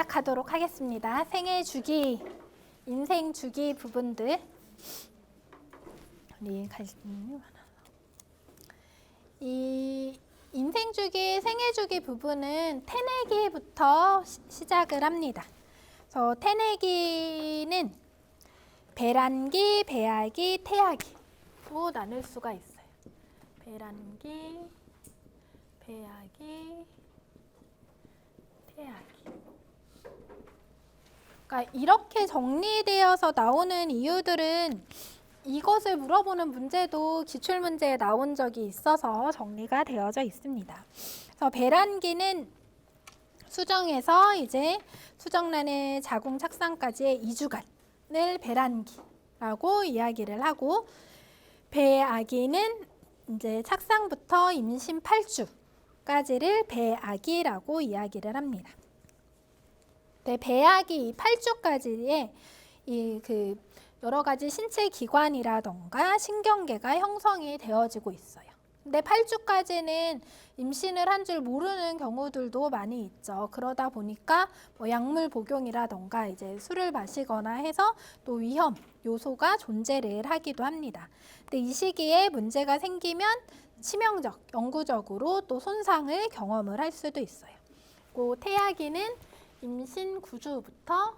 시작하도록 하겠습니다. 생애 주기, 인생 주기 부분들. 이 인생 주기, 생애 주기 부분은 태내기부터 시작을 합니다. 그래서 태내기는 배란기, 배아기, 태아기로 나눌 수가 있어요. 배란기, 배아기, 태아기. 그러니까 이렇게 정리되어서 나오는 이유들은 이것을 물어보는 문제도 기출문제에 나온 적이 있어서 정리가 되어져 있습니다. 그래서 배란기는 수정에서 이제 수정란의 자궁 착상까지의 2주간을 배란기라고 이야기를 하고, 배아기는 이제 착상부터 임신 8주까지를 배아기라고 이야기를 합니다. 네, 배아기 8주까지의 여러 가지 신체 기관이라던가 신경계가 형성이 되어지고 있어요. 근데 8주까지는 임신을 한 줄 모르는 경우들도 많이 있죠. 그러다 보니까 뭐 약물 복용이라던가 이제 술을 마시거나 해서 또 위험 요소가 존재를 하기도 합니다. 근데 이 시기에 문제가 생기면 치명적, 영구적으로 또 손상을 경험을 할 수도 있어요. 그 태아기는 임신 9주부터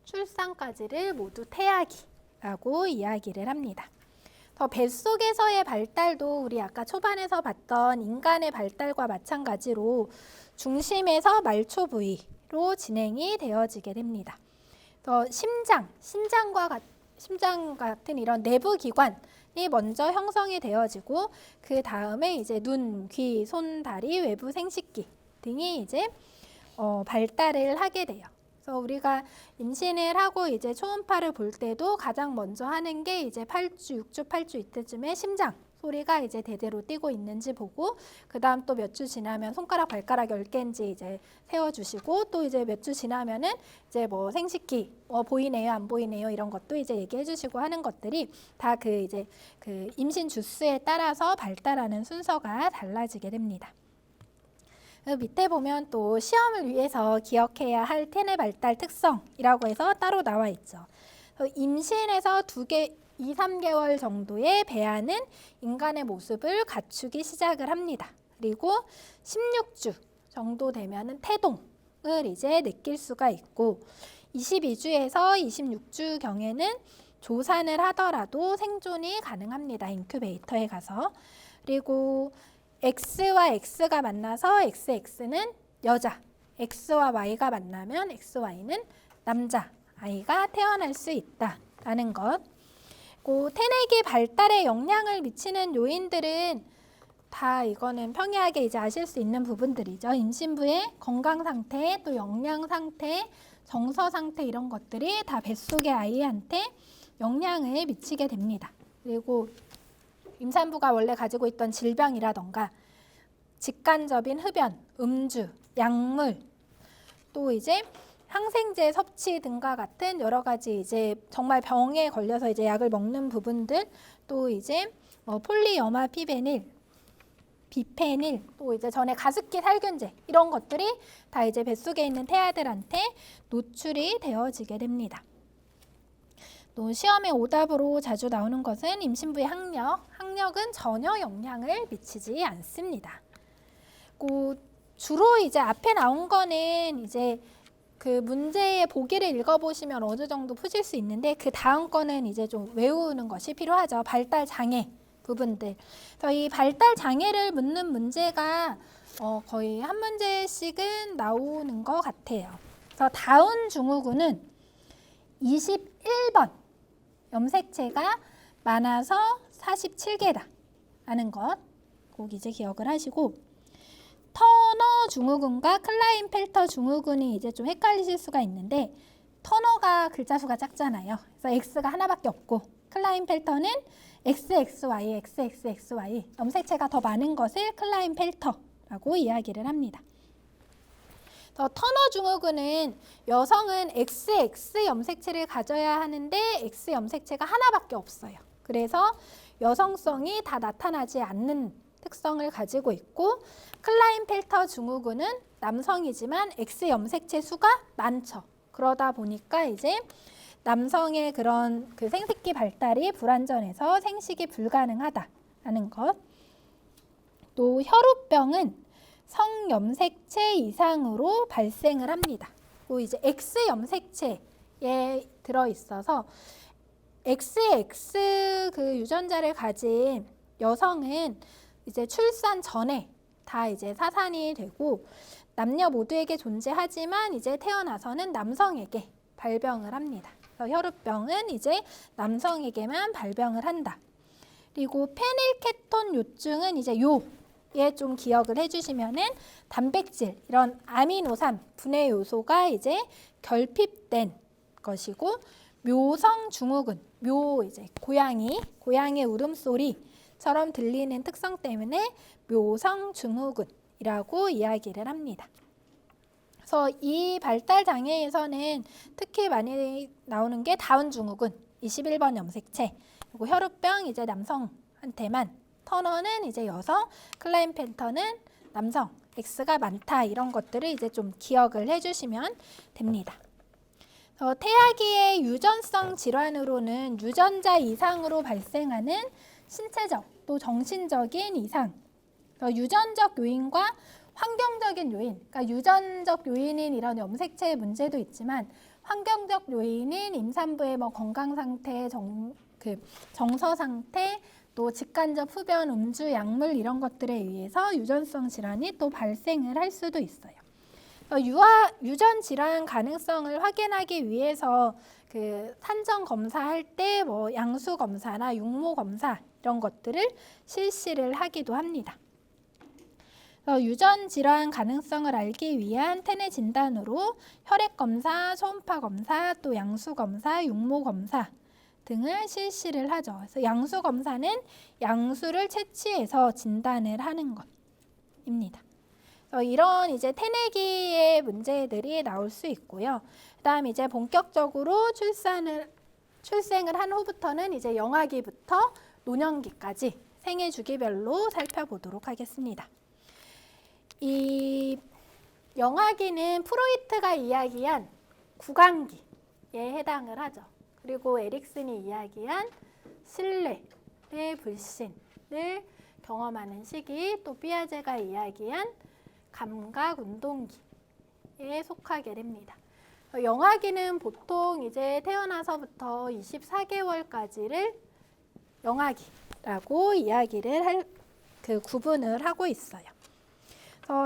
출산까지를 모두 태아기라고 이야기를 합니다. 뱃속에서의 발달도 우리 아까 초반에서 봤던 인간의 발달과 마찬가지로 중심에서 말초 부위로 진행이 되어지게 됩니다. 심장 같은 이런 내부 기관이 먼저 형성이 되어지고, 그 다음에 이제 눈, 귀, 손, 다리, 외부 생식기 등이 이제 발달을 하게 돼요. 그래서 우리가 임신을 하고 이제 초음파를 볼 때도 가장 먼저 하는 게 이제 8주, 6주, 8주 이때쯤에 심장 소리가 이제 대대로 뛰고 있는지 보고, 그 다음 또 몇 주 지나면 손가락, 발가락 10개인지 이제 세워주시고, 또 이제 몇 주 지나면은 이제 뭐 생식기, 보이네요, 안 보이네요, 이런 것도 이제 얘기해 주시고 하는 것들이 다 그 임신 주수에 따라서 발달하는 순서가 달라지게 됩니다. 밑에 보면 또 시험을 위해서 기억해야 할 태내 발달 특성이라고 해서 따로 나와 있죠. 임신에서 2, 3개월 정도의 배아는 인간의 모습을 갖추기 시작을 합니다. 그리고 16주 정도 되면은 태동을 이제 느낄 수가 있고, 22주에서 26주 경에는 조산을 하더라도 생존이 가능합니다. 인큐베이터에 가서. 그리고 X와 X가 만나서 XX는 여자, X와 Y가 만나면 XY는 남자, 아이가 태어날 수 있다라는 것. 태내기 발달에 영향을 미치는 요인들은 다 이거는 평이하게 이제 아실 수 있는 부분들이죠. 임신부의 건강 상태, 또 영양 상태, 정서 상태, 이런 것들이 다 뱃속의 아이한테 영향을 미치게 됩니다. 그리고 임산부가 원래 가지고 있던 질병이라던가 직간접인 흡연, 음주, 약물, 또 이제 항생제 섭취 등과 같은 여러 가지 이제 정말 병에 걸려서 이제 약을 먹는 부분들, 또 이제 폴리여마피베닐, 비페닐, 또 이제 전에 가습기 살균제, 이런 것들이 다 이제 뱃속에 있는 태아들한테 노출이 되어지게 됩니다. 또 시험에 오답으로 자주 나오는 것은 임신부의 학력은 전혀 영향을 미치지 않습니다. 주로 이제 앞에 나온 거는 이제 그 문제의 보기를 읽어보시면 어느 정도 푸실 수 있는데, 그 다음 거는 이제 좀 외우는 것이 필요하죠. 발달 장애 부분들. 그래서 이 발달 장애를 묻는 문제가 거의 한 문제씩은 나오는 것 같아요. 그래서 다운 증후군은 21번. 염색체가 많아서 47개다라는 것 꼭 이제 기억을 하시고, 터너 증후군과 클라인펠터 증후군이 이제 좀 헷갈리실 수가 있는데, 터너가 글자 수가 작잖아요. 그래서 X가 하나밖에 없고, 클라인펠터는 XXY, XXXY, 염색체가 더 많은 것을 클라인펠터라고 이야기를 합니다. 터너 증후군은 여성은 XX 염색체를 가져야 하는데 X 염색체가 하나밖에 없어요. 그래서 여성성이 다 나타나지 않는 특성을 가지고 있고 클라인펠터 증후군은 남성이지만 X 염색체 수가 많죠. 그러다 보니까 이제 남성의 그런 그 생식기 발달이 불완전해서 생식이 불가능하다라는 것. 또 혈우병은 성염색체 이상으로 발생을 합니다. 또 이제 X 염색체에 들어 있어서 XX 그 유전자를 가진 여성은 이제 출산 전에 다 이제 사산이 되고 남녀 모두에게 존재하지만 이제 태어나서는 남성에게 발병을 합니다. 그래서 혈우병은 이제 남성에게만 발병을 한다. 그리고 페닐케톤 요증은 이제 요에 좀 기억을 해주시면은 단백질 이런 아미노산 분해 요소가 이제 결핍된 것이고 묘성 증후군 묘 이제 고양이의 울음소리처럼 들리는 특성 때문에 묘성 증후군이라고 이야기를 합니다. 그래서 이 발달 장애에서는 특히 많이 나오는 게 다운 증후군 21번 염색체 그리고 혈우병 이제 남성한테만 터너는 이제 여성 클라인펠터는 남성 X가 많다 이런 것들을 이제 좀 기억을 해주시면 됩니다. 태아기의 유전성 질환으로는 유전자 이상으로 발생하는 신체적 또 정신적인 이상 유전적 요인과 환경적인 요인 그러니까 유전적 요인인 이런 염색체의 문제도 있지만 환경적 요인인 임산부의 뭐 건강 상태, 정서 상태 또 직간접 흡연, 음주, 약물 이런 것들에 의해서 유전성 질환이 또 발생을 할 수도 있어요. 유전 질환 가능성을 확인하기 위해서 그 산정 검사할 때 뭐 양수 검사나 육모 검사 이런 것들을 실시를 하기도 합니다. 유전 질환 가능성을 알기 위한 태내 진단으로 혈액 검사, 초음파 검사, 또 양수 검사, 육모 검사 등을 실시를 하죠. 그래서 양수 검사는 양수를 채취해서 진단을 하는 것입니다. 이런 이제 태내기의 문제들이 나올 수 있고요. 그다음 이제 본격적으로 출생을 한 후부터는 이제 영아기부터 노년기까지 생애 주기별로 살펴보도록 하겠습니다. 이 영아기는 프로이트가 이야기한 구강기에 해당을 하죠. 그리고 에릭슨이 이야기한 신뢰의 불신을 경험하는 시기, 또 피아제가 이야기한 감각 운동기에 속하게 됩니다. 영아기는 보통 이제 태어나서부터 24개월까지를 영아기라고 이야기를 구분을 하고 있어요.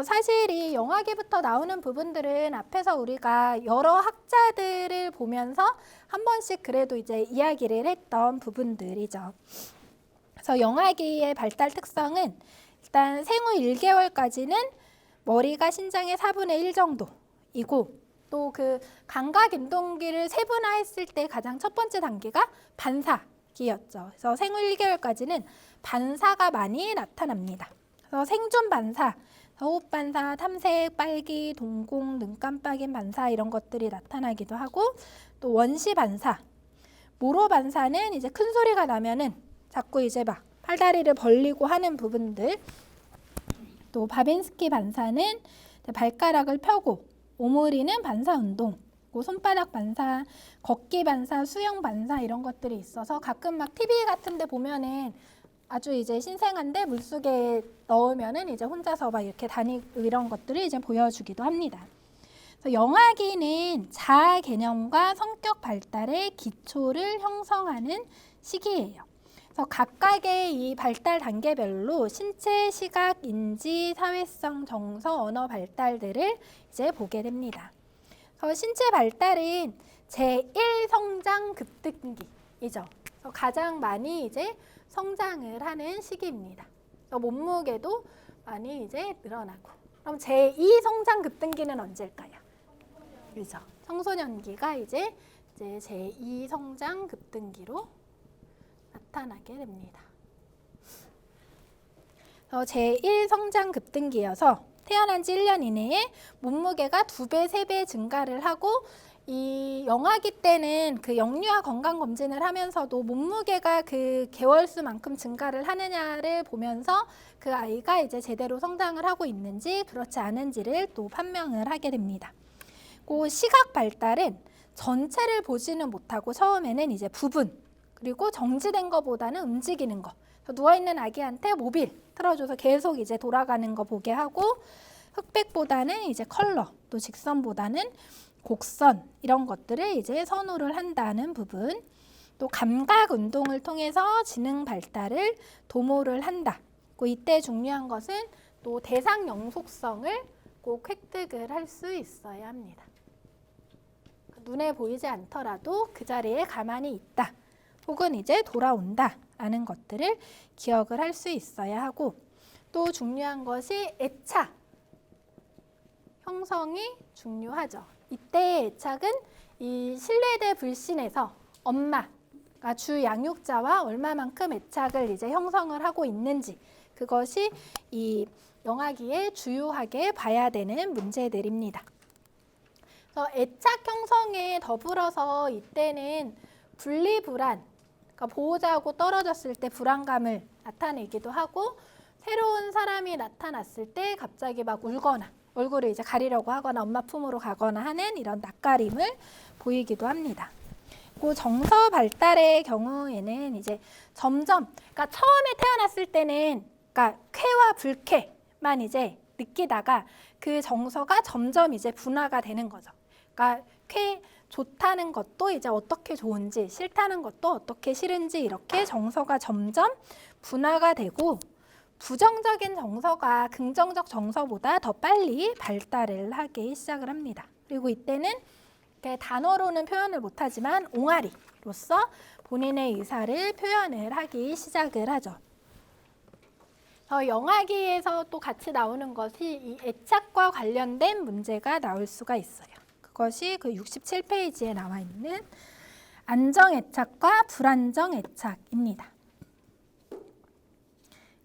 사실 이 영아기부터 나오는 부분들은 앞에서 우리가 여러 학자들을 보면서 한 번씩 그래도 이제 이야기를 했던 부분들이죠. 그래서 영아기의 발달 특성은 일단 생후 1개월까지는 머리가 신장의 4분의 1 정도이고 또 그 감각 운동기를 세분화했을 때 가장 첫 번째 단계가 반사기였죠. 그래서 생후 1개월까지는 반사가 많이 나타납니다. 그래서 생존 반사, 호흡 반사, 탐색, 빨기, 동공, 눈 깜빡임 반사 이런 것들이 나타나기도 하고 또 원시 반사, 모로 반사는 이제 큰 소리가 나면은 자꾸 이제 막 팔다리를 벌리고 하는 부분들 또 바빈스키 반사는 발가락을 펴고 오므리는 반사 운동, 손바닥 반사, 걷기 반사, 수영 반사 이런 것들이 있어서 가끔 막 TV 같은 데 보면은 아주 이제 신생한데 물속에 넣으면은 이제 혼자서 막 이렇게 다니고 이런 것들을 이제 보여주기도 합니다. 그래서 영아기는 자아 개념과 성격 발달의 기초를 형성하는 시기예요. 그래서 각각의 이 발달 단계별로 신체, 시각, 인지, 사회성, 정서, 언어 발달들을 이제 보게 됩니다. 그래서 신체 발달은 제1 성장 급등기이죠. 그래서 가장 많이 이제 성장을 하는 시기입니다. 몸무게도 많이 이제 늘어나고. 그럼 제2 성장 급등기는 언제일까요? 그렇죠. 청소년기가 이제 제2 성장 급등기로 나타나게 됩니다. 제1 성장 급등기여서 태어난 지 1년 이내에 몸무게가 2배, 3배 증가를 하고 이 영아기 때는 그 영유아 건강 검진을 하면서도 몸무게가 그 개월수만큼 증가를 하느냐를 보면서 그 아이가 이제 제대로 성장을 하고 있는지 그렇지 않은지를 또 판명을 하게 됩니다. 그 시각 발달은 전체를 보지는 못하고 처음에는 이제 부분, 그리고 정지된 것보다는 움직이는 거. 누워있는 아기한테 모빌 틀어줘서 계속 이제 돌아가는 거 보게 하고, 흑백보다는 이제 컬러, 또 직선보다는 곡선, 이런 것들을 이제 선호를 한다는 부분. 또 감각 운동을 통해서 지능 발달을 도모를 한다. 이때 중요한 것은 또 대상 영속성을 꼭 획득을 할 수 있어야 합니다. 눈에 보이지 않더라도 그 자리에 가만히 있다. 혹은 이제 돌아온다 라는 것들을 기억을 할 수 있어야 하고, 또 중요한 것이 애착 형성이 중요하죠. 이때의 애착은 이 신뢰대 불신에서 엄마가 주 양육자와 얼마만큼 애착을 이제 형성을 하고 있는지, 그것이 이 영아기에 주요하게 봐야 되는 문제들입니다. 그래서 애착 형성에 더불어서 이때는 분리불안, 그러니까 보호자하고 떨어졌을 때 불안감을 나타내기도 하고, 새로운 사람이 나타났을 때 갑자기 막 울거나 얼굴을 이제 가리려고 하거나 엄마 품으로 가거나 하는 이런 낯가림을 보이기도 합니다. 그 정서 발달의 경우에는 이제 점점, 그러니까 처음에 태어났을 때는 그러니까 쾌와 불쾌만 이제 느끼다가 그 정서가 점점 이제 분화가 되는 거죠. 그러니까 쾌 좋다는 것도 이제 어떻게 좋은지, 싫다는 것도 어떻게 싫은지, 이렇게 정서가 점점 분화가 되고, 부정적인 정서가 긍정적 정서보다 더 빨리 발달을 하기 시작을 합니다. 그리고 이때는 단어로는 표현을 못하지만 옹알이로서 본인의 의사를 표현을 하기 시작을 하죠. 영아기에서 또 같이 나오는 것이 이 애착과 관련된 문제가 나올 수가 있어요. 그것이 그 67페이지에 나와 있는 안정애착과 불안정애착입니다.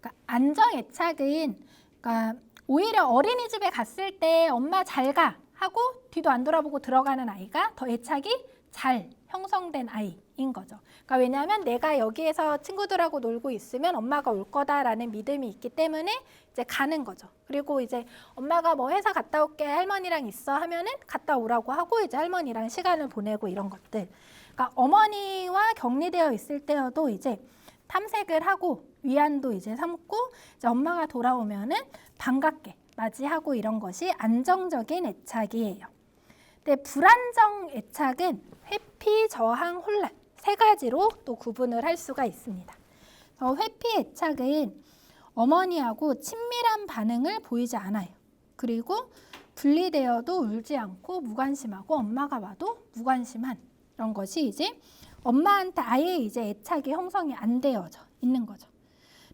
그러니까 안정애착은 그러니까 오히려 어린이집에 갔을 때 엄마 잘 가 하고 뒤도 안 돌아보고 들어가는 아이가 더 애착이 잘 형성된 아이인 거죠. 그러니까 왜냐하면 내가 여기에서 친구들하고 놀고 있으면 엄마가 올 거다라는 믿음이 있기 때문에 이제 가는 거죠. 그리고 이제 엄마가 뭐 회사 갔다 올게, 할머니랑 있어 하면은 갔다 오라고 하고 이제 할머니랑 시간을 보내고, 이런 것들. 그러니까 어머니와 격리되어 있을 때여도 이제 탐색을 하고 위안도 이제 삼고, 이제 엄마가 돌아오면은 반갑게 맞이하고, 이런 것이 안정적인 애착이에요. 근데 불안정 애착은 회피, 저항, 혼란, 세 가지로 또 구분을 할 수가 있습니다. 회피 애착은 어머니하고 친밀한 반응을 보이지 않아요. 그리고 분리되어도 울지 않고 무관심하고, 엄마가 와도 무관심한, 이런 것이 이제 엄마한테 아예 이제 애착이 형성이 안 되어져 있는 거죠.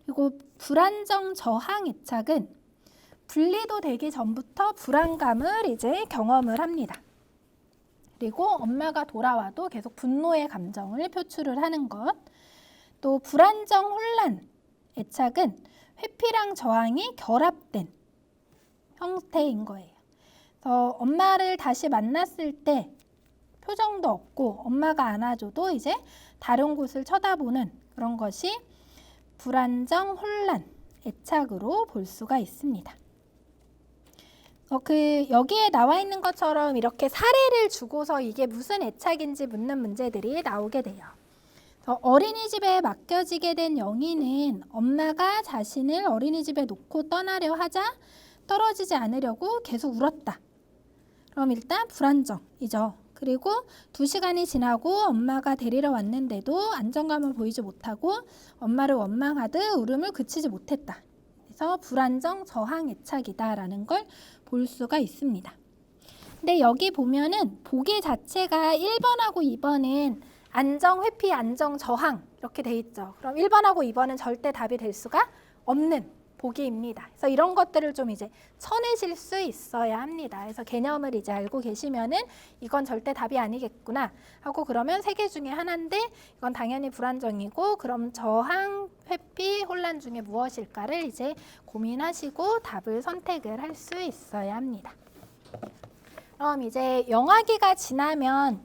그리고 불안정 저항 애착은 분리도 되기 전부터 불안감을 이제 경험을 합니다. 그리고 엄마가 돌아와도 계속 분노의 감정을 표출을 하는 것. 또 불안정 혼란 애착은 회피랑 저항이 결합된 형태인 거예요. 그래서 엄마를 다시 만났을 때 표정도 없고 엄마가 안아줘도 이제 다른 곳을 쳐다보는 그런 것이 불안정 혼란 애착으로 볼 수가 있습니다. 여기에 나와 있는 것처럼 이렇게 사례를 주고서 이게 무슨 애착인지 묻는 문제들이 나오게 돼요. 어린이집에 맡겨지게 된 영희는 엄마가 자신을 어린이집에 놓고 떠나려 하자 떨어지지 않으려고 계속 울었다. 그럼 일단 불안정이죠. 그리고 2시간이 지나고 엄마가 데리러 왔는데도 안정감을 보이지 못하고 엄마를 원망하듯 울음을 그치지 못했다. 그래서 불안정 저항 애착이다라는 걸 볼 수가 있습니다. 근데 여기 보면은 보기 자체가 1번하고 2번은 안정, 회피, 안정, 저항 이렇게 돼 있죠. 그럼 1번하고 2번은 절대 답이 될 수가 없는 보기입니다. 그래서 이런 것들을 좀 이제 쳐내실 수 있어야 합니다. 그래서 개념을 이제 알고 계시면은 이건 절대 답이 아니겠구나 하고, 그러면 3개 중에 하나인데 이건 당연히 불안정이고, 그럼 저항, 회피, 혼란 중에 무엇일까를 이제 고민하시고 답을 선택을 할 수 있어야 합니다. 그럼 이제 영아기가 지나면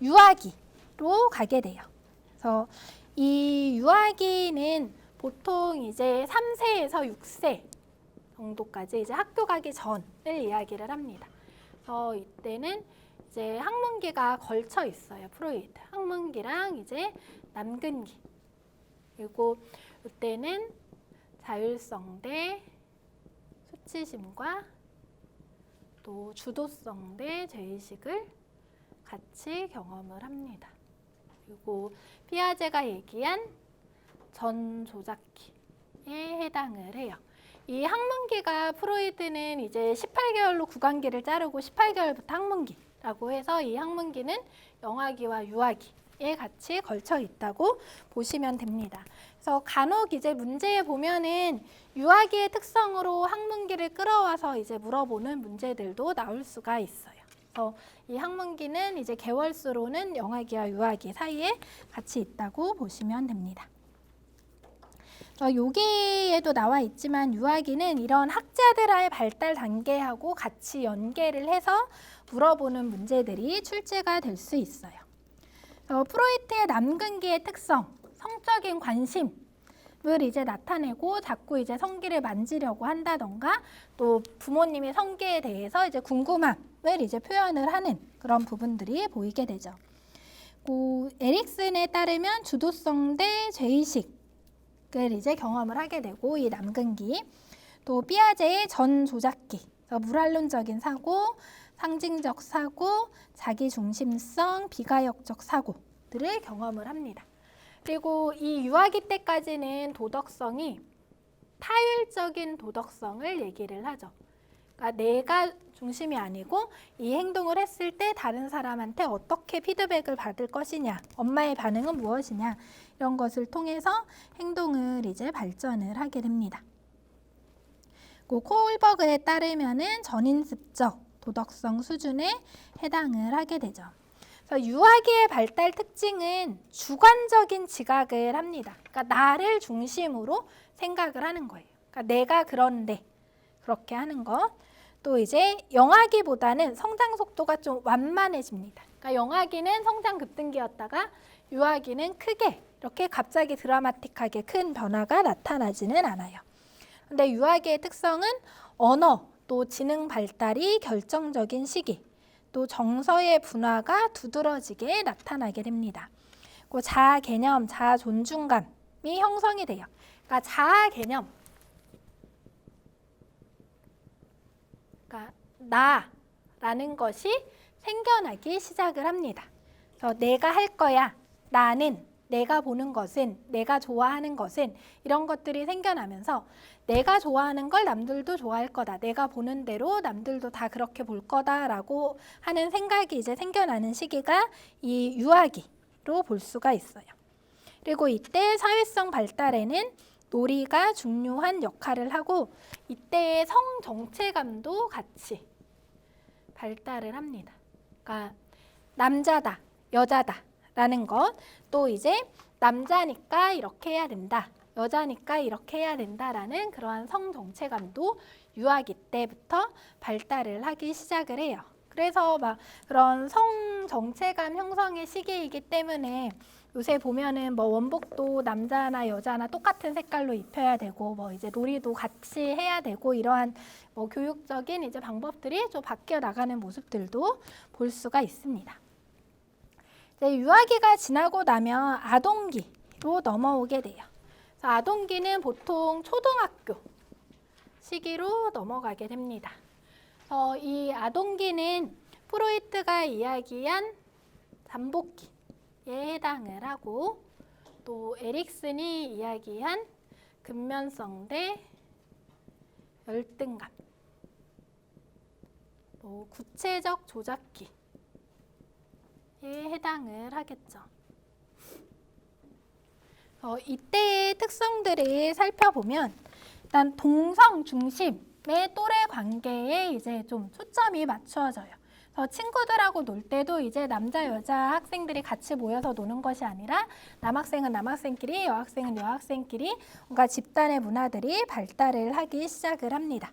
유아기로 가게 돼요. 그래서 이 유아기는 보통 이제 3세에서 6세 정도까지 이제 학교 가기 전을 이야기를 합니다. 그래서 이때는 이제 학문기가 걸쳐 있어요. 프로이트. 학문기랑 이제 남근기. 그리고 이때는 자율성 대 수치심과 또 주도성 대 죄의식을 같이 경험을 합니다. 그리고 피아제가 얘기한 전 조작기에 해당을 해요. 이 학문기가 프로이드는 이제 18개월로 구강기를 자르고 18개월부터 학문기라고 해서 이 학문기는 영아기와 유아기에 같이 걸쳐 있다고 보시면 됩니다. 그래서 간혹 이제 문제에 보면은 유아기의 특성으로 학문기를 끌어와서 이제 물어보는 문제들도 나올 수가 있어요. 그래서 이 학문기는 이제 개월수로는 영아기와 유아기 사이에 같이 있다고 보시면 됩니다. 여기에도 나와 있지만 유아기는 이런 학자들의 발달 단계하고 같이 연계를 해서 물어보는 문제들이 출제가 될 수 있어요. 프로이트의 남근기의 특성, 성적인 관심을 이제 나타내고 자꾸 이제 성기를 만지려고 한다던가 또 부모님의 성기에 대해서 이제 궁금함을 이제 표현을 하는 그런 부분들이 보이게 되죠. 에릭슨에 따르면 주도성 대 죄의식 을 이제 경험을 하게 되고 이 남근기 또 피아제의 전 조작기 물활론적인 사고, 상징적 사고, 자기중심성, 비가역적 사고들을 경험을 합니다. 그리고 이 유아기 때까지는 도덕성이 타율적인 도덕성을 얘기를 하죠. 그러니까 내가 중심이 아니고 이 행동을 했을 때 다른 사람한테 어떻게 피드백을 받을 것이냐, 엄마의 반응은 무엇이냐 이런 것을 통해서 행동을 이제 발전을 하게 됩니다. 코울버그에 따르면은 전인습적 도덕성 수준에 해당을 하게 되죠. 그래서 유아기의 발달 특징은 주관적인 지각을 합니다. 그러니까 나를 중심으로 생각을 하는 거예요. 그러니까 내가 그런데 그렇게 하는 것. 또 이제 영아기보다는 성장 속도가 좀 완만해집니다. 그러니까 영아기는 성장 급등기였다가 유아기는 크게 이렇게 갑자기 드라마틱하게 큰 변화가 나타나지는 않아요. 근데 유아기의 특성은 언어, 또 지능 발달이 결정적인 시기, 또 정서의 분화가 두드러지게 나타나게 됩니다. 자아 개념, 자아 존중감이 형성이 돼요. 그러니까 자아 개념, 나라는 것이 생겨나기 시작을 합니다. 그래서 내가 할 거야, 나는, 내가 보는 것은, 내가 좋아하는 것은 이런 것들이 생겨나면서 내가 좋아하는 걸 남들도 좋아할 거다. 내가 보는 대로 남들도 다 그렇게 볼 거다라고 하는 생각이 이제 생겨나는 시기가 이 유아기로 볼 수가 있어요. 그리고 이때 사회성 발달에는 놀이가 중요한 역할을 하고 이때의 성 정체감도 같이 발달을 합니다. 그러니까 남자다, 여자다라는 것, 또 이제 남자니까 이렇게 해야 된다, 여자니까 이렇게 해야 된다라는 그러한 성 정체감도 유아기 때부터 발달을 하기 시작을 해요. 그래서 막 그런 성 정체감 형성의 시기이기 때문에 요새 보면은 뭐 원복도 남자나 여자나 똑같은 색깔로 입혀야 되고 뭐 이제 놀이도 같이 해야 되고 이러한 뭐 교육적인 이제 방법들이 좀 바뀌어 나가는 모습들도 볼 수가 있습니다. 이제 유아기가 지나고 나면 아동기로 넘어오게 돼요. 그래서 아동기는 보통 초등학교 시기로 넘어가게 됩니다. 이 아동기는 프로이트가 이야기한 잠복기에 해당을 하고 또 에릭슨이 이야기한 근면성 대 열등감, 또 구체적 조작기에 해당을 하겠죠. 이때의 특성들을 살펴보면 일단 동성 중심의 또래 관계에 이제 좀 초점이 맞추어져요. 친구들하고 놀 때도 이제 남자 여자 학생들이 같이 모여서 노는 것이 아니라 남학생은 남학생끼리, 여학생은 여학생끼리 뭔가 집단의 문화들이 발달을 하기 시작을 합니다.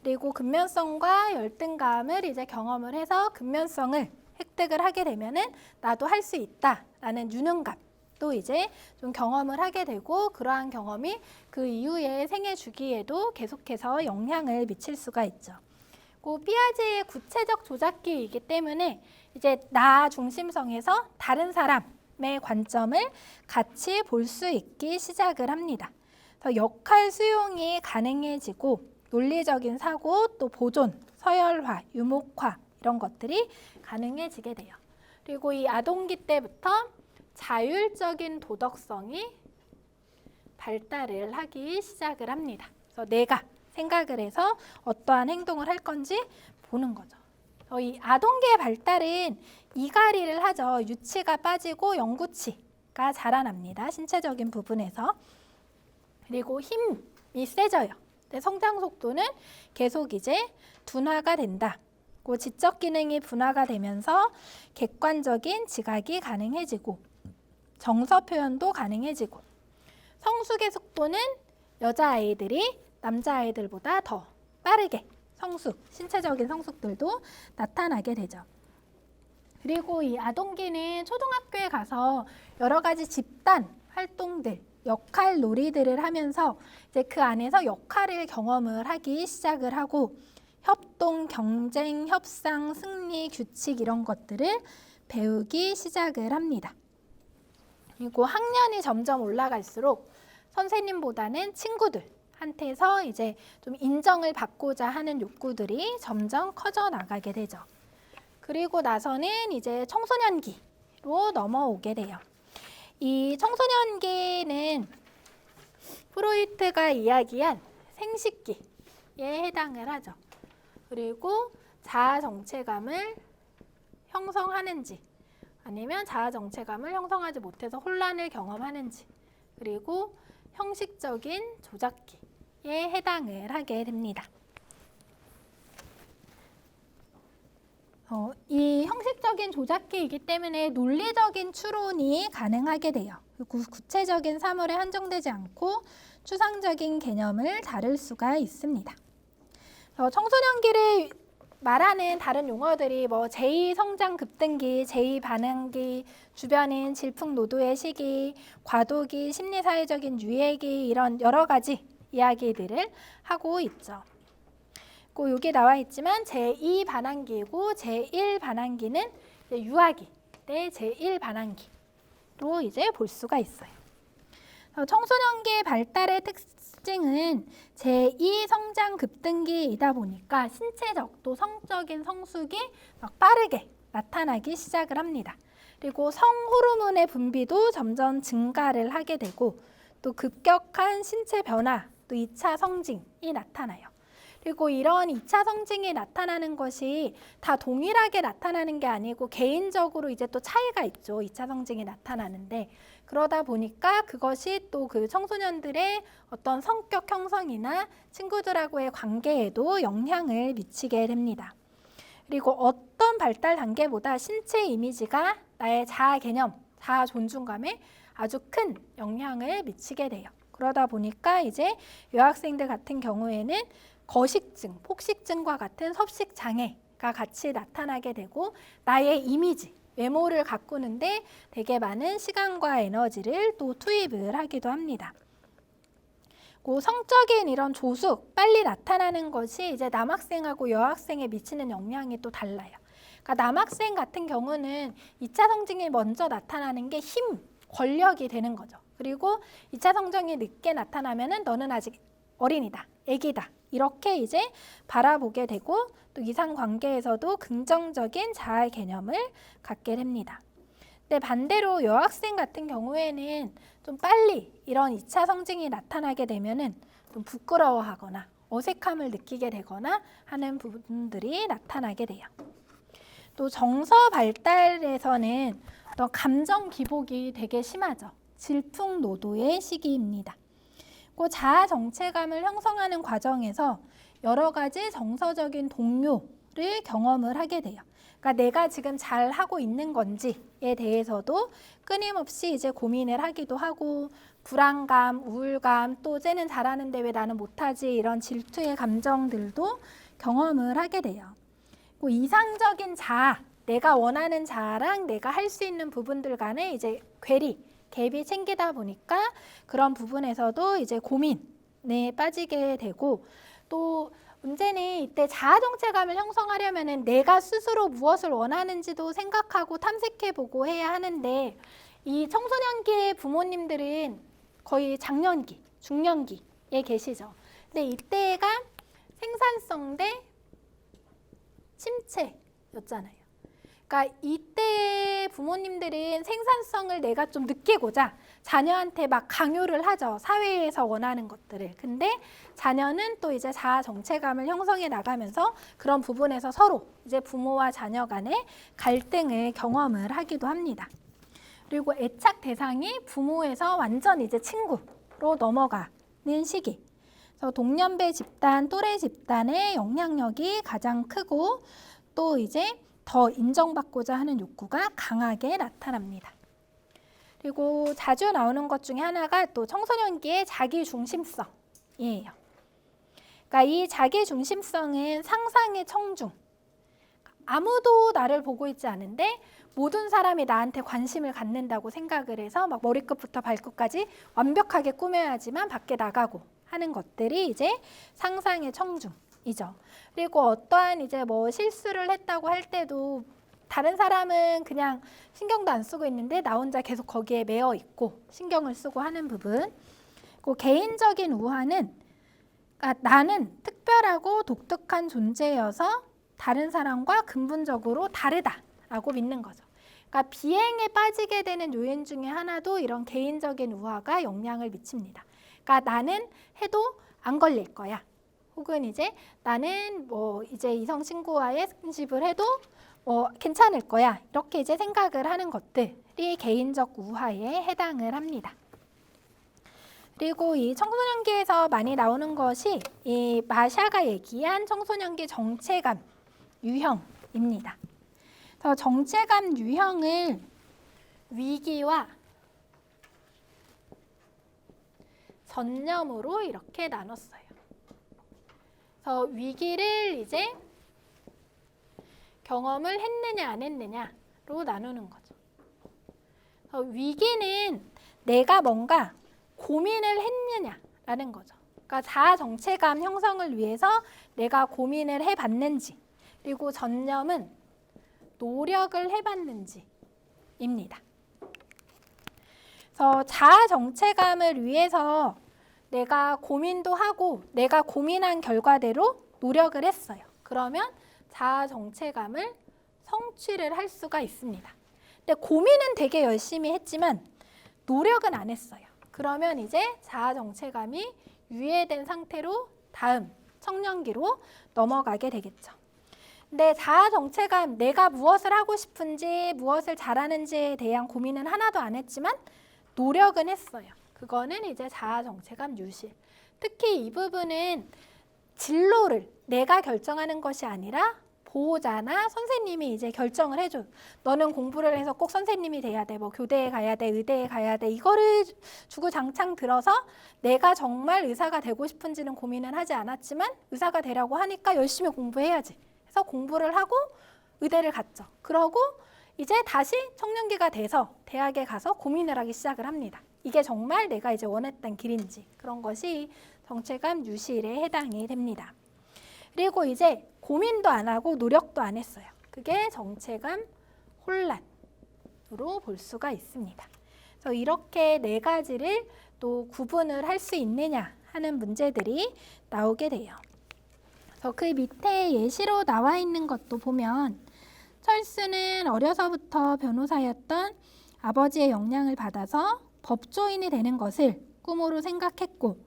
그리고 근면성과 열등감을 이제 경험을 해서 근면성을 획득을 하게 되면은 나도 할 수 있다라는 유능감 또 이제 좀 경험을 하게 되고 그러한 경험이 그 이후의 생애 주기에도 계속해서 영향을 미칠 수가 있죠. 피아제의 구체적 조작기이기 때문에 이제 나 중심성에서 다른 사람의 관점을 같이 볼 수 있기 시작을 합니다. 그래서 역할 수용이 가능해지고 논리적인 사고, 또 보존, 서열화, 유목화 이런 것들이 가능해지게 돼요. 그리고 이 아동기 때부터 자율적인 도덕성이 발달을 하기 시작을 합니다. 그래서 내가 생각을 해서 어떠한 행동을 할 건지 보는 거죠. 이 아동기의 발달은 이갈이를 하죠. 유치가 빠지고 영구치가 자라납니다. 신체적인 부분에서. 그리고 힘이 세져요. 성장 속도는 계속 이제 둔화가 된다. 지적 기능이 분화가 되면서 객관적인 지각이 가능해지고 정서 표현도 가능해지고 성숙의 속도는 여자아이들이 남자아이들보다 더 빠르게 성숙, 신체적인 성숙들도 나타나게 되죠. 그리고 이 아동기는 초등학교에 가서 여러 가지 집단 활동들, 역할 놀이들을 하면서 이제 그 안에서 역할을 경험을 하기 시작을 하고 협동, 경쟁, 협상, 승리, 규칙 이런 것들을 배우기 시작을 합니다. 그리고 학년이 점점 올라갈수록 선생님보다는 친구들한테서 이제 좀 인정을 받고자 하는 욕구들이 점점 커져 나가게 되죠. 그리고 나서는 이제 청소년기로 넘어오게 돼요. 이 청소년기는 프로이트가 이야기한 생식기에 해당을 하죠. 그리고 자아 정체감을 형성하는지 아니면 자아 정체감을 형성하지 못해서 혼란을 경험하는지 그리고 형식적인 조작기에 해당을 하게 됩니다. 이 형식적인 조작기이기 때문에 논리적인 추론이 가능하게 돼요. 구체적인 사물에 한정되지 않고 추상적인 개념을 다룰 수가 있습니다. 청소년기를 말하는 다른 용어들이 제2성장 급등기, 제2반응기, 주변인 질풍노도의 시기, 과도기, 심리사회적인 유예기 이런 여러 가지 이야기들을 하고 있죠. 여기 나와 있지만 제2반항기이고 제1반항기는 유아기 때 제1반항기로 이제 볼 수가 있어요. 청소년기의 발달의 특징은 제2성장 급등기이다 보니까 신체적 또 성적인 성숙이 빠르게 나타나기 시작을 합니다. 그리고 성호르몬의 분비도 점점 증가를 하게 되고 또 급격한 신체 변화, 또 2차 성징이 나타나요. 그리고 이런 2차 성징이 나타나는 것이 다 동일하게 나타나는 게 아니고 개인적으로 이제 또 차이가 있죠. 2차 성징이 나타나는데 그러다 보니까 그것이 또 그 청소년들의 어떤 성격 형성이나 친구들하고의 관계에도 영향을 미치게 됩니다. 그리고 어떤 발달 단계보다 신체 이미지가 나의 자아 개념, 자아 존중감에 아주 큰 영향을 미치게 돼요. 그러다 보니까 이제 여학생들 같은 경우에는 거식증, 폭식증과 같은 섭식 장애가 같이 나타나게 되고 나의 이미지, 외모를 가꾸는데 되게 많은 시간과 에너지를 또 투입을 하기도 합니다. 성적인 이런 조숙, 빨리 나타나는 것이 이제 남학생하고 여학생에 미치는 영향이 또 달라요. 그러니까 남학생 같은 경우는 2차 성징이 먼저 나타나는 게 힘, 권력이 되는 거죠. 그리고 2차 성징이 늦게 나타나면은 너는 아직 어린이다, 애기다. 이렇게 이제 바라보게 되고 또 이상관계에서도 긍정적인 자아 개념을 갖게 됩니다. 근데 반대로 여학생 같은 경우에는 좀 빨리 이런 2차 성징이 나타나게 되면은 좀 부끄러워하거나 어색함을 느끼게 되거나 하는 부분들이 나타나게 돼요. 또 정서 발달에서는 또 감정 기복이 되게 심하죠. 질풍노도의 시기입니다. 자아 정체감을 형성하는 과정에서 여러 가지 정서적인 동요를 경험을 하게 돼요. 그러니까 내가 지금 잘 하고 있는 건지에 대해서도 끊임없이 이제 고민을 하기도 하고 불안감, 우울감, 또 쟤는 잘하는데 왜 나는 못하지 이런 질투의 감정들도 경험을 하게 돼요. 그 이상적인 자아, 내가 원하는 자아랑 내가 할 수 있는 부분들 간에 이제 괴리, 갭이 생기다 보니까 그런 부분에서도 이제 고민에 빠지게 되고 또 문제는 이때 자아 정체감을 형성하려면은 내가 스스로 무엇을 원하는지도 생각하고 탐색해보고 해야 하는데 이 청소년기의 부모님들은 거의 장년기, 중년기에 계시죠. 근데 이때가 생산성 대 침체였잖아요. 그러니까 이때 부모님들은 생산성을 내가 좀 느끼고자 자녀한테 막 강요를 하죠. 사회에서 원하는 것들을. 근데 자녀는 또 이제 자아 정체감을 형성해 나가면서 그런 부분에서 서로 이제 부모와 자녀 간의 갈등을 경험을 하기도 합니다. 그리고 애착 대상이 부모에서 완전 이제 친구로 넘어가는 시기. 그래서 동년배 집단, 또래 집단의 영향력이 가장 크고 또 이제 더 인정받고자 하는 욕구가 강하게 나타납니다. 그리고 자주 나오는 것 중에 하나가 또 청소년기의 자기중심성이에요. 그러니까 이 자기중심성은 상상의 청중. 아무도 나를 보고 있지 않은데 모든 사람이 나한테 관심을 갖는다고 생각을 해서 막 머리끝부터 발끝까지 완벽하게 꾸며야지만 밖에 나가고 하는 것들이 이제 상상의 청중이죠. 그리고 어떠한 이제 뭐 실수를 했다고 할 때도 다른 사람은 그냥 신경도 안 쓰고 있는데 나 혼자 계속 거기에 매여 있고 신경을 쓰고 하는 부분. 그리고 개인적인 우화는 나는 특별하고 독특한 존재여서 다른 사람과 근본적으로 다르다라고 믿는 거죠. 그러니까 비행에 빠지게 되는 요인 중에 하나도 이런 개인적인 우화가 영향을 미칩니다. 그러니까 나는 해도 안 걸릴 거야. 혹은 이제 나는 뭐 이제 이성 친구와의 스킨십을 해도 뭐 괜찮을 거야. 이렇게 이제 생각을 하는 것들이 개인적 우화에 해당을 합니다. 그리고 이 청소년기에서 많이 나오는 것이 이 마샤가 얘기한 청소년기 정체감 유형입니다. 그래서 정체감 유형을 위기와 전념으로 이렇게 나눴어요. 그래서 위기를 이제 경험을 했느냐 안 했느냐로 나누는 거죠. 그래서 위기는 내가 뭔가 고민을 했느냐라는 거죠. 그러니까 자아 정체감 형성을 위해서 내가 고민을 해봤는지, 그리고 전념은 노력을 해봤는지입니다. 그래서 자아 정체감을 위해서 내가 고민도 하고 내가 고민한 결과대로 노력을 했어요. 그러면 자아 정체감을 성취를 할 수가 있습니다. 근데 고민은 되게 열심히 했지만 노력은 안 했어요. 그러면 이제 자아 정체감이 유예된 상태로 다음 청년기로 넘어가게 되겠죠. 근데 자아 정체감, 내가 무엇을 하고 싶은지, 무엇을 잘하는지에 대한 고민은 하나도 안 했지만 노력은 했어요. 그거는 이제 자아 정체감 유실. 특히 이 부분은 진로를 내가 결정하는 것이 아니라 보호자나 선생님이 이제 결정을 해줘. 너는 공부를 해서 꼭 선생님이 돼야 돼. 뭐 교대에 가야 돼, 의대에 가야 돼. 이거를 주구장창 들어서 내가 정말 의사가 되고 싶은지는 고민은 하지 않았지만 의사가 되려고 하니까 열심히 공부해야지. 그래서 공부를 하고 의대를 갔죠. 그러고 이제 다시 청년기가 돼서 대학에 가서 고민을 하기 시작을 합니다. 이게 정말 내가 이제 원했던 길인지, 그런 것이 정체감 유실에 해당이 됩니다. 그리고 이제 고민도 안 하고 노력도 안 했어요. 그게 정체감 혼란으로 볼 수가 있습니다. 그래서 이렇게 네 가지를 또 구분을 할 수 있느냐 하는 문제들이 나오게 돼요. 그래서 그 밑에 예시로 나와 있는 것도 보면 철수는 어려서부터 변호사였던 아버지의 영향을 받아서 법조인이 되는 것을 꿈으로 생각했고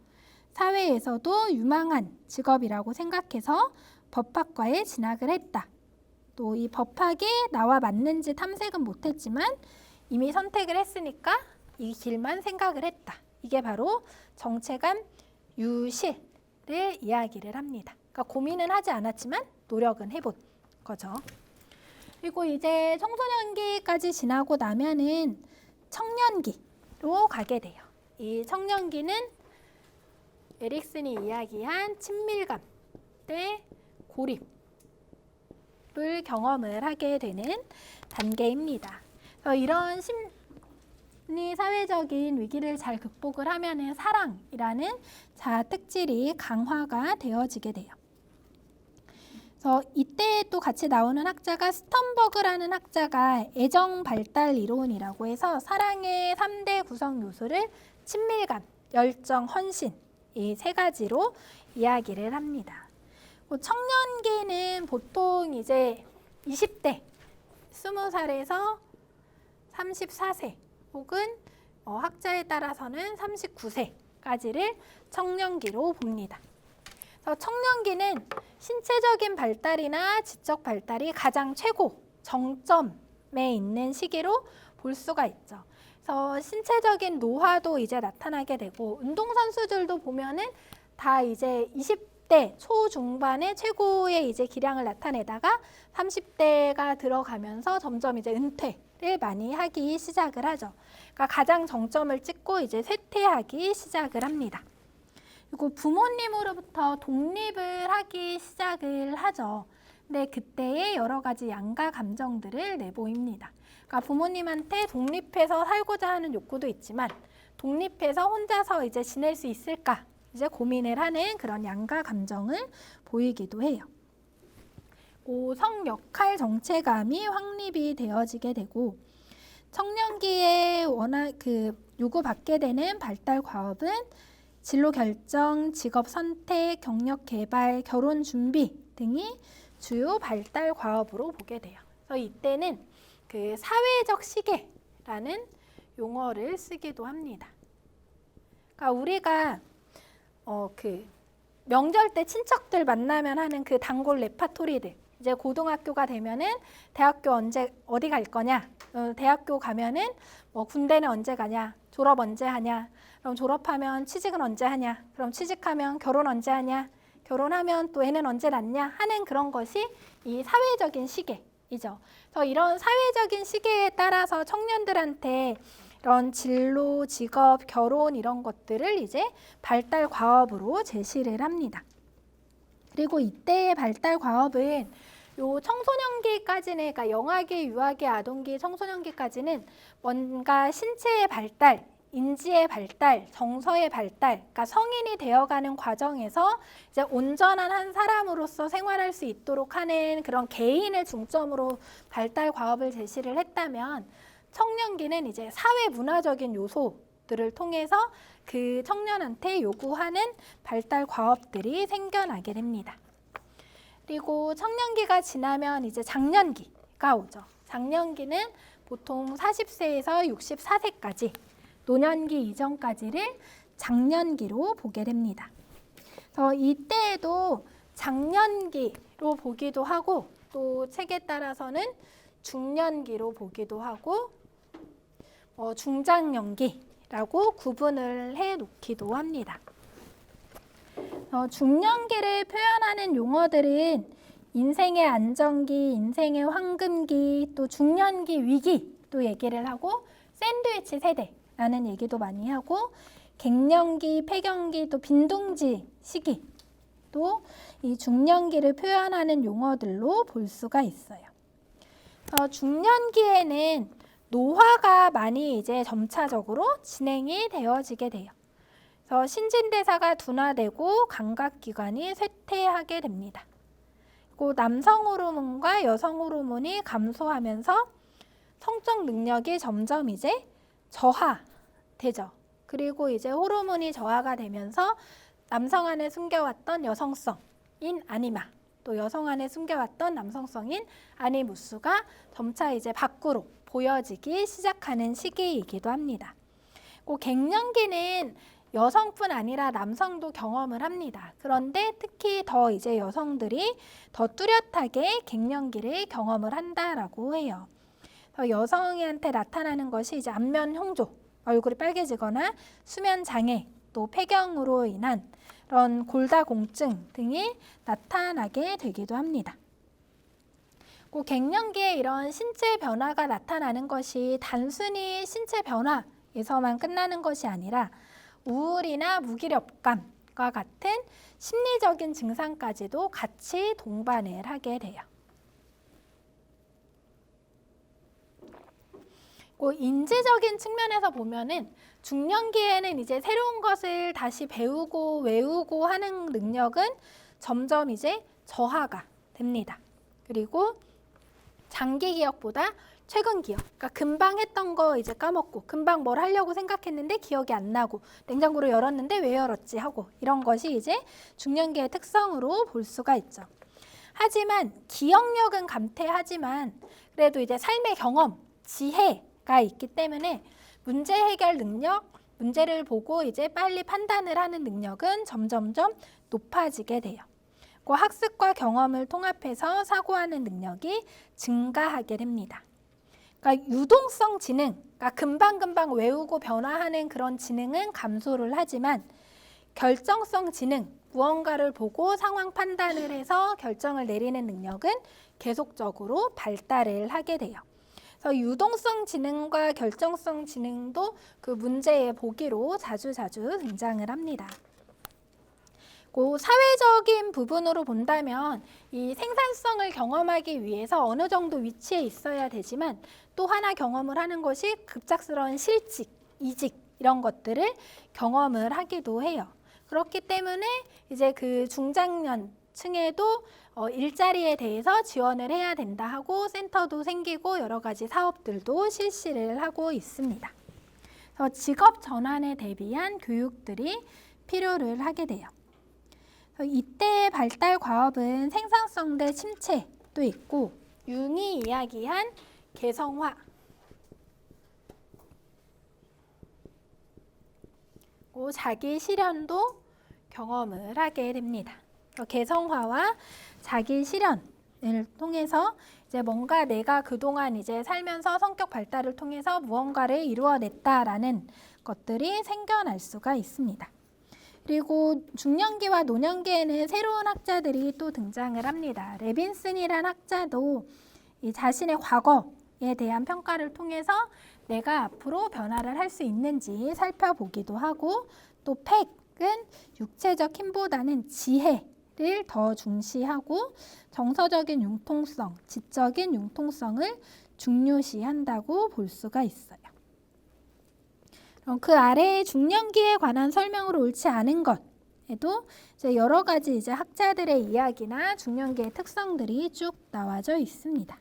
사회에서도 유망한 직업이라고 생각해서 법학과에 진학을 했다. 또 이 법학이 나와 맞는지 탐색은 못했지만 이미 선택을 했으니까 이 길만 생각을 했다. 이게 바로 정체감 유실을 이야기를 합니다. 그러니까 고민은 하지 않았지만 노력은 해본 거죠. 그리고 이제 청소년기까지 지나고 나면은 청년기로 가게 돼요. 이 청년기는 에릭슨이 이야기한 친밀감 때 고립을 경험을 하게 되는 단계입니다. 이런 심리 사회적인 위기를 잘 극복을 하면은 사랑이라는 자아 특질이 강화가 되어지게 돼요. 그래서 이때 또 같이 나오는 학자가 스턴버그라는 학자가 애정 발달 이론이라고 해서 사랑의 3대 구성 요소를 친밀감, 열정, 헌신 이 세 가지로 이야기를 합니다. 청년기는 보통 이제 20대, 20살에서 34세 혹은 학자에 따라서는 39세까지를 청년기로 봅니다. 그래서 청년기는 신체적인 발달이나 지적 발달이 가장 최고 정점에 있는 시기로 볼 수가 있죠. 그래서 신체적인 노화도 이제 나타나게 되고 운동선수들도 보면은 다 이제 20대 초중반의 최고의 이제 기량을 나타내다가 30대가 들어가면서 점점 이제 은퇴를 많이 하기 시작을 하죠. 그러니까 가장 정점을 찍고 이제 쇠퇴하기 시작을 합니다. 그리고 부모님으로부터 독립을 하기 시작을 하죠. 근데 그때의 여러 가지 양가 감정들을 내보입니다. 그러니까 부모님한테 독립해서 살고자 하는 욕구도 있지만 독립해서 혼자서 이제 지낼 수 있을까 이제 고민을 하는 그런 양가 감정을 보이기도 해요. 성 역할 정체감이 확립이 되어지게 되고 청년기에 워낙 요구받게 되는 발달 과업은 진로 결정, 직업 선택, 경력 개발, 결혼 준비 등이 주요 발달 과업으로 보게 돼요. 그래서 이때는 사회적 시계라는 용어를 쓰기도 합니다. 그러니까 우리가 명절 때 친척들 만나면 하는 그 단골 레파토리들 이제 고등학교가 되면은 대학교 어디 갈 거냐? 대학교 가면은 군대는 언제 가냐? 졸업 언제 하냐? 그럼 졸업하면 취직은 언제 하냐? 그럼 취직하면 결혼 언제 하냐? 결혼하면 또 애는 언제 낳냐? 하는 그런 것이 이 사회적인 시계이죠. 그래서 이런 사회적인 시계에 따라서 청년들한테 이런 진로, 직업, 결혼 이런 것들을 이제 발달 과업으로 제시를 합니다. 그리고 이때의 발달 과업은 요 청소년기까지는 그러니까 영아기, 유아기, 아동기, 청소년기까지는 뭔가 신체의 발달, 인지의 발달, 정서의 발달, 그러니까 성인이 되어가는 과정에서 이제 온전한 한 사람으로서 생활할 수 있도록 하는 그런 개인을 중점으로 발달 과업을 제시를 했다면 청년기는 이제 사회 문화적인 요소들을 통해서 그 청년한테 요구하는 발달 과업들이 생겨나게 됩니다. 그리고 청년기가 지나면 이제 장년기가 오죠. 장년기는 보통 40세에서 64세까지 노년기 이전까지를 장년기로 보게 됩니다. 그래서 이때에도 장년기로 보기도 하고 또 책에 따라서는 중년기로 보기도 하고 중장년기라고 구분을 해 놓기도 합니다. 중년기를 표현하는 용어들은 인생의 안정기, 인생의 황금기, 또 중년기 위기 또 얘기를 하고 샌드위치 세대라는 얘기도 많이 하고 갱년기, 폐경기, 또 빈둥지 시기 또 이 중년기를 표현하는 용어들로 볼 수가 있어요. 중년기에는 노화가 많이 이제 점차적으로 진행이 되어지게 돼요. 그래서 신진대사가 둔화되고 감각기관이 쇠퇴하게 됩니다. 그리고 남성 호르몬과 여성 호르몬이 감소하면서 성적 능력이 점점 이제 저하되죠. 그리고 이제 호르몬이 저하가 되면서 남성 안에 숨겨왔던 여성성인 아니마, 또 여성 안에 숨겨왔던 남성성인 아니무스가 점차 이제 밖으로 보여지기 시작하는 시기이기도 합니다. 갱년기는 여성뿐 아니라 남성도 경험을 합니다. 그런데 특히 더 이제 여성들이 더 뚜렷하게 갱년기를 경험을 한다라고 해요. 여성한테 나타나는 것이 이제 안면 홍조, 얼굴이 빨개지거나 수면 장애, 또 폐경으로 인한 그런 골다공증 등이 나타나게 되기도 합니다. 그 갱년기에 이런 신체 변화가 나타나는 것이 단순히 신체 변화에서만 끝나는 것이 아니라 우울이나 무기력감과 같은 심리적인 증상까지도 같이 동반을 하게 돼요. 그 인지적인 측면에서 보면은 중년기에는 이제 새로운 것을 다시 배우고 외우고 하는 능력은 점점 이제 저하가 됩니다. 그리고 장기 기억보다 최근 기억, 그러니까 금방 했던 거 이제 까먹고 금방 뭘 하려고 생각했는데 기억이 안 나고 냉장고를 열었는데 왜 열었지 하고 이런 것이 이제 중년기의 특성으로 볼 수가 있죠. 하지만 기억력은 감퇴하지만 그래도 이제 삶의 경험, 지혜가 있기 때문에 문제 해결 능력, 문제를 보고 이제 빨리 판단을 하는 능력은 점점점 높아지게 돼요. 그 학습과 경험을 통합해서 사고하는 능력이 증가하게 됩니다. 그러니까 유동성 지능, 그러니까 금방금방 외우고 변화하는 그런 지능은 감소를 하지만 결정성 지능, 무언가를 보고 상황 판단을 해서 결정을 내리는 능력은 계속적으로 발달을 하게 돼요. 그래서 유동성 지능과 결정성 지능도 그 문제의 보기로 자주자주 등장을 합니다. 그 사회적인 부분으로 본다면 이 생산성을 경험하기 위해서 어느 정도 위치에 있어야 되지만 또 하나 경험을 하는 것이 급작스러운 실직, 이직 이런 것들을 경험을 하기도 해요. 그렇기 때문에 이제 그 중장년층에도 일자리에 대해서 지원을 해야 된다 하고 센터도 생기고 여러 가지 사업들도 실시를 하고 있습니다. 그래서 직업 전환에 대비한 교육들이 필요를 하게 돼요. 이때의 발달 과업은 생산성 대 침체도 있고 융이 이야기한 개성화, 자기 실현도 경험을 하게 됩니다. 개성화와 자기 실현을 통해서 이제 뭔가 내가 그동안 이제 살면서 성격 발달을 통해서 무언가를 이루어냈다라는 것들이 생겨날 수가 있습니다. 그리고 중년기와 노년기에는 새로운 학자들이 또 등장을 합니다. 레빈슨이란 학자도 이 자신의 과거에 대한 평가를 통해서 내가 앞으로 변화를 할 수 있는지 살펴보기도 하고 또 팩은 육체적 힘보다는 지혜를 더 중시하고 정서적인 융통성, 지적인 융통성을 중요시한다고 볼 수가 있어요. 그 아래의 중년기에 관한 설명으로 옳지 않은 것에도 이제 여러 가지 이제 학자들의 이야기나 중년기의 특성들이 쭉 나와져 있습니다.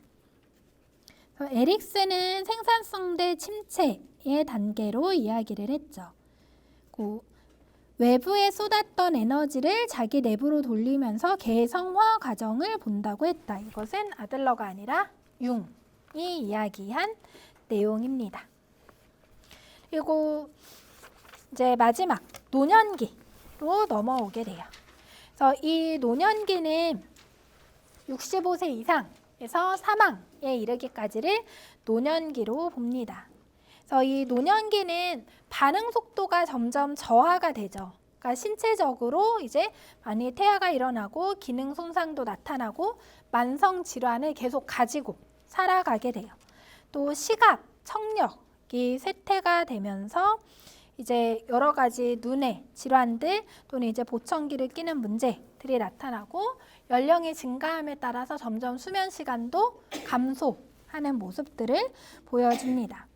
에릭슨은 생산성 대 침체의 단계로 이야기를 했죠. 외부에 쏟았던 에너지를 자기 내부로 돌리면서 개성화 과정을 본다고 했다. 이것은 아들러가 아니라 융이 이야기한 내용입니다. 그리고 이제 마지막 노년기로 넘어오게 돼요. 그래서 이 노년기는 65세 이상에서 사망에 이르기까지를 노년기로 봅니다. 그래서 이 노년기는 반응 속도가 점점 저하가 되죠. 그러니까 신체적으로 이제 많이 퇴화가 일어나고 기능 손상도 나타나고 만성 질환을 계속 가지고 살아가게 돼요. 또 시각, 청력이 쇠퇴가 되면서 이제 여러 가지 눈의 질환들 또는 이제 보청기를 끼는 문제들이 나타나고 연령이 증가함에 따라서 점점 수면 시간도 감소하는 모습들을 보여줍니다.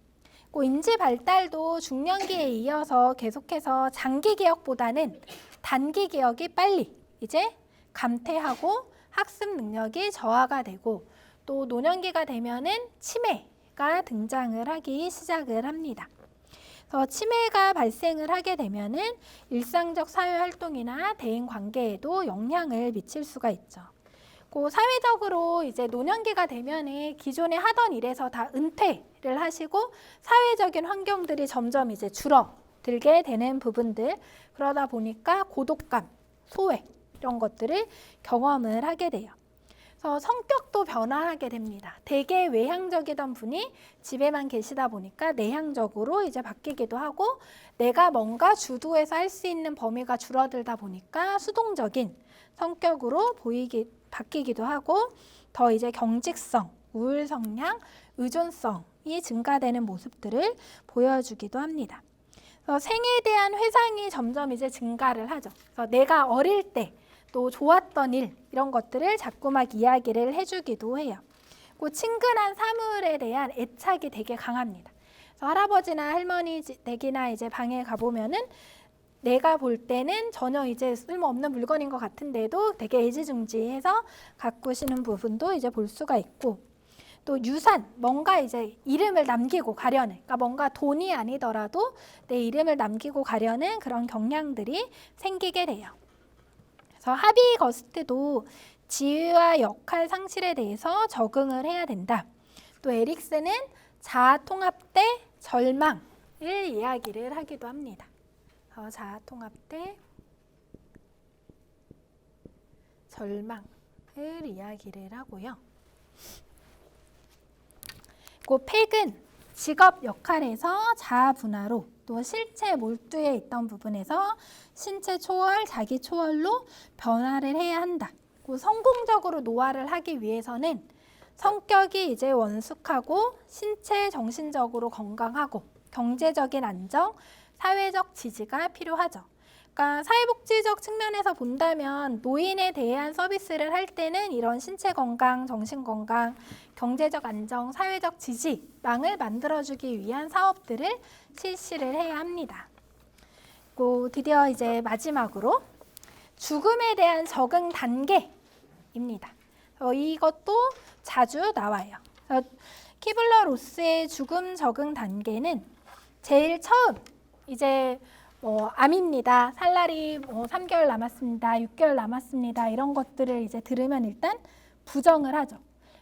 인지 발달도 중년기에 이어서 계속해서 장기 기억보다는 단기 기억이 빨리 이제 감퇴하고 학습 능력이 저하가 되고 또 노년기가 되면은 치매가 등장을 하기 시작을 합니다. 그래서 치매가 발생을 하게 되면은 일상적 사회 활동이나 대인 관계에도 영향을 미칠 수가 있죠. 사회적으로 이제 노년기가 되면은 기존에 하던 일에서 다 은퇴를 하시고 사회적인 환경들이 점점 이제 줄어들게 되는 부분들, 그러다 보니까 고독감, 소외 이런 것들을 경험을 하게 돼요. 그래서 성격도 변화하게 됩니다. 되게 외향적이던 분이 집에만 계시다 보니까 내향적으로 이제 바뀌기도 하고 내가 뭔가 주도해서 할 수 있는 범위가 줄어들다 보니까 수동적인 성격으로 바뀌기도 하고 더 이제 경직성, 우울 성향, 의존성이 증가되는 모습들을 보여주기도 합니다. 그래서 생에 대한 회상이 점점 이제 증가를 하죠. 그래서 내가 어릴 때 또 좋았던 일 이런 것들을 자꾸 막 이야기를 해주기도 해요. 그 친근한 사물에 대한 애착이 되게 강합니다. 그래서 할아버지나 할머니 댁이나 이제 방에 가보면은 내가 볼 때는 전혀 이제 쓸모없는 물건인 것 같은데도 되게 애지중지해서 가꾸시는 부분도 이제 볼 수가 있고, 또 유산, 뭔가 이제 이름을 남기고 가려는, 그러니까 뭔가 돈이 아니더라도 내 이름을 남기고 가려는 그런 경향들이 생기게 돼요. 그래서 하비거스트도 지위와 역할 상실에 대해서 적응을 해야 된다. 또 에릭슨은 자아 통합 때 절망을 이야기를 하기도 합니다. 자아 통합 때 절망을 이야기를 하고요. 그 팩은 직업 역할에서 자아 분화로 또 실체 몰두에 있던 부분에서 신체 초월, 자기 초월로 변화를 해야 한다. 그 성공적으로 노화를 하기 위해서는 성격이 이제 원숙하고 신체 정신적으로 건강하고 경제적인 안정, 사회적 지지가 필요하죠. 그러니까 사회복지적 측면에서 본다면 노인에 대한 서비스를 할 때는 이런 신체 건강, 정신 건강, 경제적 안정, 사회적 지지망을 만들어주기 위한 사업들을 실시를 해야 합니다. 그리고 드디어 이제 마지막으로 죽음에 대한 적응 단계입니다. 이것도 자주 나와요. 키블러-로스의 죽음 적응 단계는 제일 처음 이제 암입니다. 살 날이 3개월 남았습니다. 6개월 남았습니다. 이런 것들을 이제 들으면 일단 부정을 하죠.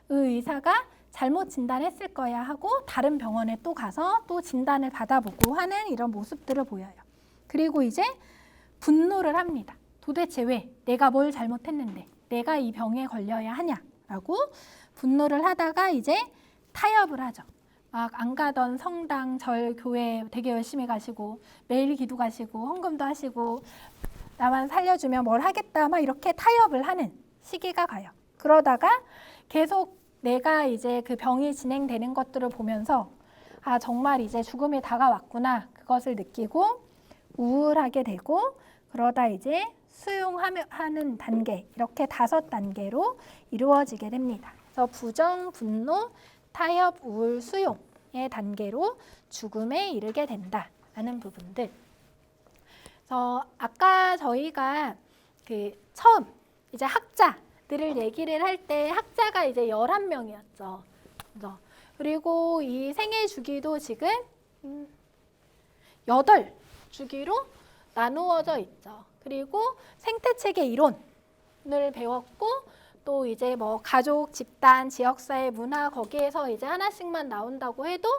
의사가 잘못 진단했을 거야 하고 다른 병원에 또 가서 또 진단을 받아보고 하는 이런 모습들을 보여요. 그리고 이제 분노를 합니다. 도대체 왜? 내가 뭘 잘못했는데? 내가 이 병에 걸려야 하냐라고 분노를 하다가 이제 타협을 하죠. 막 안 가던 성당, 절, 교회 되게 열심히 가시고 매일 기도 가시고 헌금도 하시고 나만 살려주면 뭘 하겠다 막 이렇게 타협을 하는 시기가 가요. 그러다가 계속 내가 이제 그 병이 진행되는 것들을 보면서 아 정말 이제 죽음이 다가왔구나 그것을 느끼고 우울하게 되고 그러다 이제 수용하는 단계 이렇게 5단계로 이루어지게 됩니다. 그래서 부정, 분노, 타협, 우울, 수용의 단계로 죽음에 이르게 된다라는 부분들. 그래서 아까 저희가 그 처음 이제 학자들을 얘기를 할 때 학자가 이제 11명이었죠. 그리고 이 생애 주기도 지금 8주기로 나누어져 있죠. 그리고 생태체계 이론을 배웠고 또 이제 뭐 가족, 집단, 지역사회, 문화 거기에서 이제 하나씩만 나온다고 해도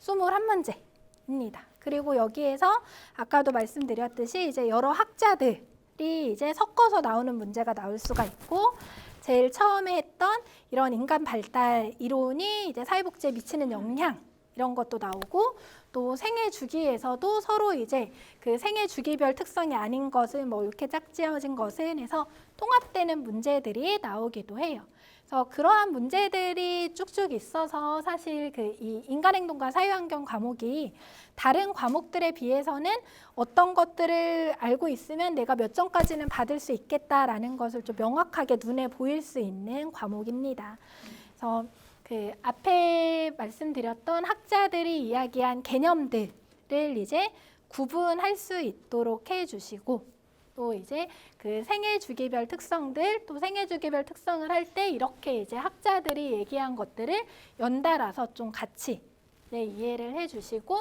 21문제입니다. 그리고 여기에서 아까도 말씀드렸듯이 이제 여러 학자들이 이제 섞어서 나오는 문제가 나올 수가 있고 제일 처음에 했던 이런 인간 발달 이론이 이제 사회복지에 미치는 영향 이런 것도 나오고 또 생애 주기에서도 서로 이제 그 생애 주기별 특성이 아닌 것을 뭐 이렇게 짝지어진 것을 해서 통합되는 문제들이 나오기도 해요. 그래서 그러한 문제들이 쭉쭉 있어서 사실 그 이 인간행동과 사회환경 과목이 다른 과목들에 비해서는 어떤 것들을 알고 있으면 내가 몇 점까지는 받을 수 있겠다라는 것을 좀 명확하게 눈에 보일 수 있는 과목입니다. 그래서 그 앞에 말씀드렸던 학자들이 이야기한 개념들을 이제 구분할 수 있도록 해주시고 또 이제 그 생애 주기별 특성들 또 생애 주기별 특성을 할 때 이렇게 이제 학자들이 얘기한 것들을 연달아서 좀 같이 이해를 해주시고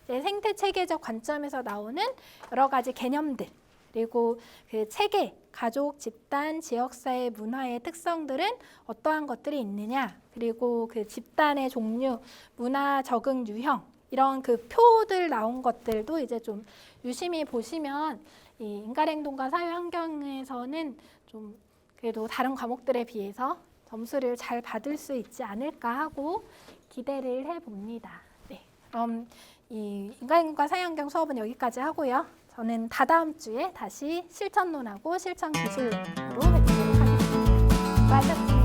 이제 생태 체계적 관점에서 나오는 여러 가지 개념들 그리고 그 체계, 가족, 집단, 지역사회, 문화의 특성들은 어떠한 것들이 있느냐 그리고 그 집단의 종류, 문화 적응 유형 이런 그 표들 나온 것들도 이제 좀 유심히 보시면 이 인간행동과 사회환경에서는 좀 그래도 다른 과목들에 비해서 점수를 잘 받을 수 있지 않을까 하고 기대를 해봅니다. 네, 그럼 이 인간행동과 사회환경 수업은 여기까지 하고요. 저는 다다음 주에 다시 실천론하고 실천기술론으로 뵙도록 하겠습니다. 수고하셨습니다.